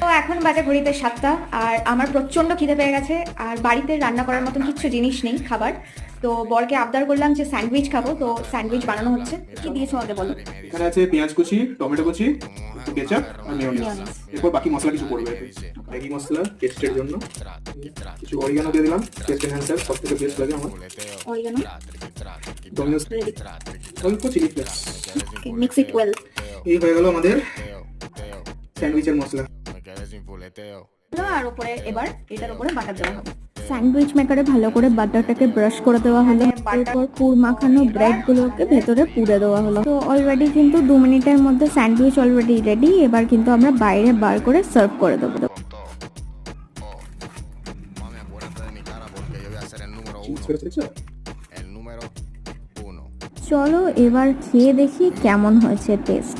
তো এখন বাজে ঘড়িতে 7টা, আর আমার প্রচন্ড খিদে পেয়ে গেছে। আর বাড়িতে রান্না করার মতন কিছু জিনিস নেই খাবার। তো বরকে আবদার করলাম যে স্যান্ডউইচ খাবো, তো স্যান্ডউইচ বানানো হচ্ছে। কি দিয়েছো আমাকে বলো। এখানে আছে পেঁয়াজ কুচি, টমেটো কুচি, একটু কেচাপ আর মেয়োনিজ। এরপর বাকি মশলা কিছু পড়বে, ম্যাগি মশলা টেস্টের জন্য, কিছু অরিগানো দিয়ে দিলাম, টেস্ট এনহ্যান্সার, সব থেকে বেস্ট লাগে আমার। অরিগানো, ডমিনোস, অল্প chilli flakes. Mix it well. এই হয়ে গেল আমাদের স্যান্ডউইচের মশলা। আর উপরে এবার এটার উপরে বাটার দেওয়া হবে। স্যান্ডউইচ মেকারে ভালো করে বাটারটাকে ব্রাশ করে দেওয়া হলো, তারপর পুর মাখানো ব্রেড গুলোকে ভেতরে পুরে দেওয়া হলো। তো অলরেডি কিন্তু 2 মিনিটের মধ্যে স্যান্ডউইচ অলরেডি রেডি। এবার কিন্তু আমরা বাইরে বার করে সার্ভ করে দেবো। চলো এবার খেয়ে দেখি কেমন হয়েছে টেস্ট।